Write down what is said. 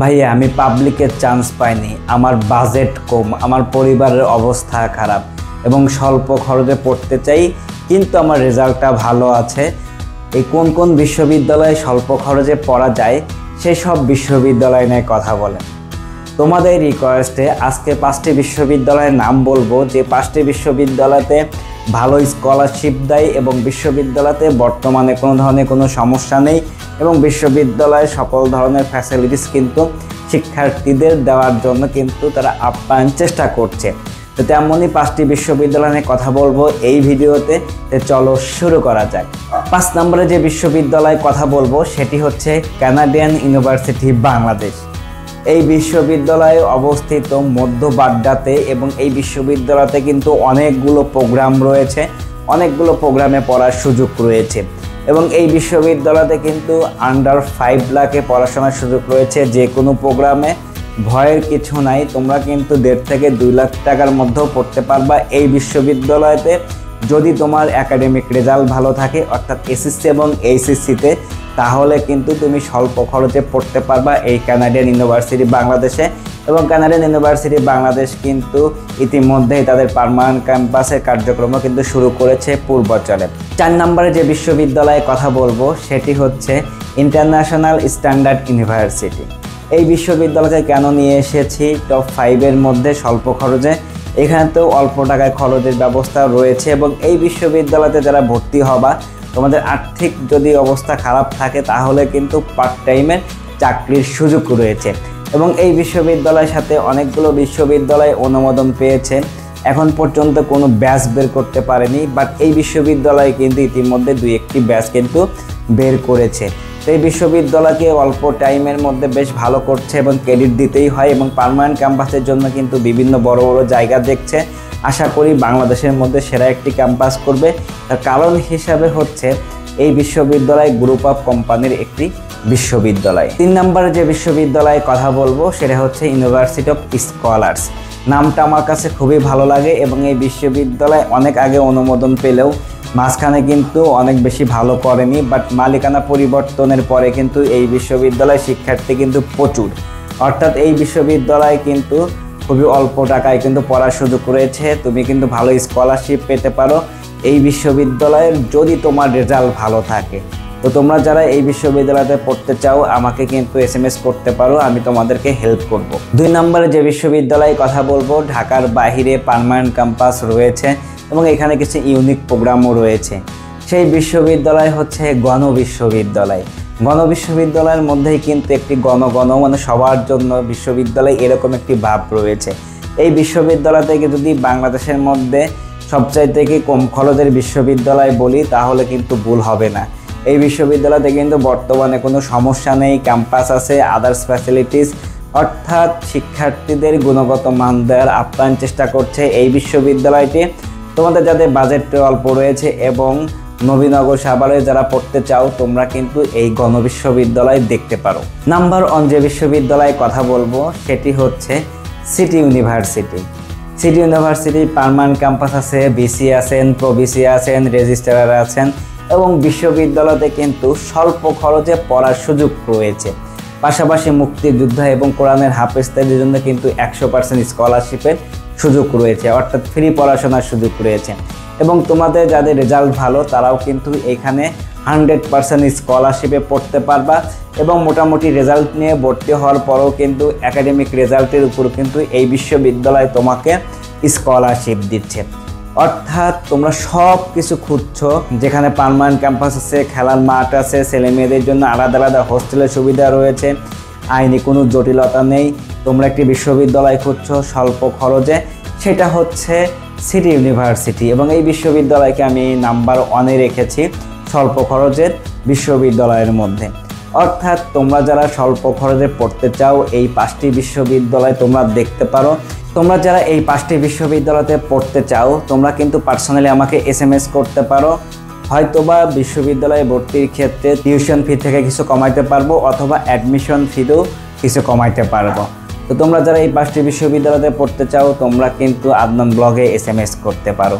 ভাইয়া আমি পাবলিকের চান্স পাইনি, আমার বাজেট কম, আমার পরিবারের অবস্থা খারাপ এবং স্বল্প খরচে পড়তে চাই, কিন্তু আমার রেজাল্টটা ভালো আছে। এই কোন কোন বিশ্ববিদ্যালয়ে স্বল্প খরচে পড়া যায় সেই সব বিশ্ববিদ্যালয় নিয়ে কথা বলেন। তোমাদের রিকোয়েস্টে আজকে 5টি বিশ্ববিদ্যালয়ের নাম বলবো, যে 5টি বিশ্ববিদ্যালয়তে ভালো স্কলারশিপ দেয় এবং বিশ্ববিদ্যালয়তে বর্তমানে কোনো ধরনের কোনো সমস্যা নেই এবং বিশ্ববিদ্যালয়ে সকল ধরনের ফ্যাসিলিটিস কিন্তু শিক্ষার্থীদের দেওয়ার জন্য কিন্তু তারা আপ্যায়ন চেষ্টা করছে। তো তেমনই 5টি বিশ্ববিদ্যালয় নিয়ে কথা বলবো এই ভিডিওতে। চলো শুরু করা যাক। 5 নম্বরে যে বিশ্ববিদ্যালয়ে কথা বলবো সেটি হচ্ছে কানাডিয়ান ইউনিভার্সিটি বাংলাদেশ। এই বিশ্ববিদ্যালয়ে অবস্থিত মধ্য বাড্ডাতে এবং এই বিশ্ববিদ্যালয়তে কিন্তু অনেকগুলো প্রোগ্রাম রয়েছে, অনেকগুলো প্রোগ্রামে পড়ার সুযোগ রয়েছে এবং এই বিশ্ববিদ্যালয়তে কিন্তু আন্ডার 5 লাখে পড়াশোনার সুযোগ রয়েছে। যে কোনো প্রোগ্রামে ভয়ের কিছু নাই, তোমরা কিন্তু 1.5 থেকে 2 লাখ টাকার মধ্যেও পড়তে পারবা এই বিশ্ববিদ্যালয়তে, যদি তোমার একাডেমিক রেজাল্ট ভালো থাকে অর্থাৎ এসএসসি এবং এইচএসসিতে, তাহলে কিন্তু তুমি স্বল্প খরচে পড়তে পারবা এই কানাডিয়ান ইউনিভার্সিটি বাংলাদেশে। এবং কানাডিয়ান ইউনিভার্সিটি বাংলাদেশ কিন্তু ইতিমধ্যেই তাদের পার্মানেন্ট ক্যাম্পাসের কার্যক্রমও কিন্তু শুরু করেছে পূর্বাঞ্চলে। 4 নম্বরে যে বিশ্ববিদ্যালয়ে কথা বলবো সেটি হচ্ছে ইন্টারন্যাশনাল স্ট্যান্ডার্ড ইউনিভার্সিটি। এই বিশ্ববিদ্যালয়কে কেন নিয়ে এসেছি টপ 5-এর মধ্যে স্বল্প খরচে? এখানে তো অল্প টাকায় খরচের ব্যবস্থা রয়েছে এবং এই বিশ্ববিদ্যালয়তে যারা ভর্তি হবা, তোমাদের আর্থিক যদি অবস্থা খারাপ থাকে তাহলে কিন্তু পার্ট টাইমের চাকরির সুযোগ রয়েছে এবং এই বিশ্ববিদ্যালয়ের সাথে অনেকগুলো বিশ্ববিদ্যালয় অনুমোদন পেয়েছে। এখন পর্যন্ত কোনো ব্যাচ বের করতে পারেনি, বাট এই বিশ্ববিদ্যালয় কিন্তু ইতিমধ্যে 2-1টি ব্যাচ কিন্তু বের করেছে। তো এই বিশ্ববিদ্যালয়কে অল্প টাইমের মধ্যে বেশ ভালো করছে এবং ক্রেডিট দিতেই হয় এবং পার্মানেন্ট ক্যাম্পাসের জন্য কিন্তু বিভিন্ন বড় বড় জায়গা দেখছে। আশা করি বাংলাদেশের মধ্যে সেরা একটি ক্যাম্পাস করবে। তার কারণ হিসাবে হচ্ছে এই বিশ্ববিদ্যালয় গ্রুপ অফ কোম্পানির একটি বিশ্ববিদ্যালয়। 3 নম্বরে যে বিশ্ববিদ্যালয়ে কথা বলবো সেটা হচ্ছে ইউনিভার্সিটি অফ স্কলার্স। নামটা আমার কাছে খুবই ভালো লাগে এবং এই বিশ্ববিদ্যালয় অনেক আগে অনুমোদন পেলেও মাঝখানে কিন্তু অনেক বেশি ভালো করেনি, বাট মালিকানা পরিবর্তনের পরে কিন্তু এই বিশ্ববিদ্যালয় শিক্ষার্থী কিন্তু প্রচুর, অর্থাৎ এই বিশ্ববিদ্যালয় কিন্তু খুবই অল্প টাকায় কিন্তু পড়ার সুযোগ রয়েছে। তুমি কিন্তু ভালো স্কলারশিপ পেতে পারো এই বিশ্ববিদ্যালয়ের, যদি তোমার রেজাল্ট ভালো থাকে। তো তোমরা যারা এই বিশ্ববিদ্যালয়তে পড়তে চাও আমাকে কিন্তু SMS করতে পারো, আমি তোমাদেরকে হেল্প করব। 2 নম্বরে যে বিশ্ববিদ্যালয়ে কথা বলবো, ঢাকার বাইরে পার্মানেন্ট ক্যাম্পাস রয়েছে এবং এখানে কিছু ইউনিক প্রোগ্রামও রয়েছে। সেই বিশ্ববিদ্যালয় হচ্ছে গণবিশ্ববিদ্যালয়। গণবিশ্ববিদ্যালয়ের মধ্যেই কিন্তু একটি মানে সবার জন্য বিশ্ববিদ্যালয়, এরকম একটি ভাব রয়েছে। এই বিশ্ববিদ্যালয় থেকে যদি বাংলাদেশের মধ্যে সবচাইতে কম খরচের বিশ্ববিদ্যালয় বলি তাহলে কিন্তু ভুল হবে না। এই বিশ্ববিদ্যালয়তে কিন্তু বর্তমানে কোনো সমস্যা নেই, ক্যাম্পাস আছে, আদার্স ফ্যাসিলিটিস, অর্থাৎ শিক্ষার্থীদের গুণগত মান দেওয়ার আপ্যায়ন চেষ্টা করছে এই বিশ্ববিদ্যালয়টি। তোমাদের যাদের বাজেট অল্প রয়েছে এবং নবীনগর সাভারে যারা পড়তে চাও, তোমরা কিন্তু এই গণবিশ্ববিদ্যালয় দেখতে পারো। নাম্বার 1 যে বিশ্ববিদ্যালয়ে কথা বলবো সেটি হচ্ছে সিটি ইউনিভার্সিটি। সিটি ইউনিভার্সিটির পার্মানেন্ট ক্যাম্পাস আছে, বিসি আছেন, প্রবিসি আছেন, রেজিস্ট্রার আছেন এবং বিশ্ববিদ্যালয়তে কিন্তু স্বল্প খরচে পড়ার সুযোগ রয়েছে। পাশাপাশি মুক্তিযুদ্ধ এবং কোরআনের হাফেজদের জন্য কিন্তু 100% স্কলারশিপের সুযোগ রয়েছে, অর্থাৎ ফ্রি পড়াশোনার সুযোগ রয়েছে এবং তোমাদের যাদের রেজাল্ট ভালো তারাও কিন্তু এখানে 100% স্কলারশিপে পড়তে পারবা এবং মোটামুটি রেজাল্ট নিয়ে ভর্তি হওয়ার পরেও কিন্তু একাডেমিক রেজাল্টের উপর কিন্তু এই বিশ্ববিদ্যালয় তোমাকে স্কলারশিপ দিচ্ছে। অর্থাৎ তোমরা সব কিছু খুঁজছো, যেখানে পার্মানেন্ট ক্যাম্পাস আছে, খেলার মাঠ আছে, ছেলে মেয়েদের জন্য আলাদা আলাদা হোস্টেলের সুবিধা রয়েছে, আইনি কোনো জটিলতা নেই। তোমরা একটি বিশ্ববিদ্যালয় খুঁজছো স্বল্প খরচে, সেটা হচ্ছে সিটি ইউনিভার্সিটি এবং এই বিশ্ববিদ্যালয়কে আমি নাম্বার 1-এ রেখেছি স্বল্প খরচের বিশ্ববিদ্যালয়ের মধ্যে। অর্থাৎ তোমরা যারা স্বল্প খরচে পড়তে চাও এই 5টি বিশ্ববিদ্যালয় তোমরা দেখতে পারো। তোমরা যারা এই 5টি বিশ্ববিদ্যালয়তে পড়তে চাও তোমরা কিন্তু পার্সোনালি আমাকে SMS করতে পারো। হয়তোবা বিশ্ববিদ্যালয়ে ভর্তির ক্ষেত্রে টিউশন ফি থেকে কিছু কমাইতে পারবো অথবা অ্যাডমিশন ফিতেও কিছু কমাইতে পারবো। তো তোমরা যারা এই 5টি বিশ্ববিদ্যালয়তে পড়তে চাও তোমরা কিন্তু আদনান ব্লগে SMS করতে পারো।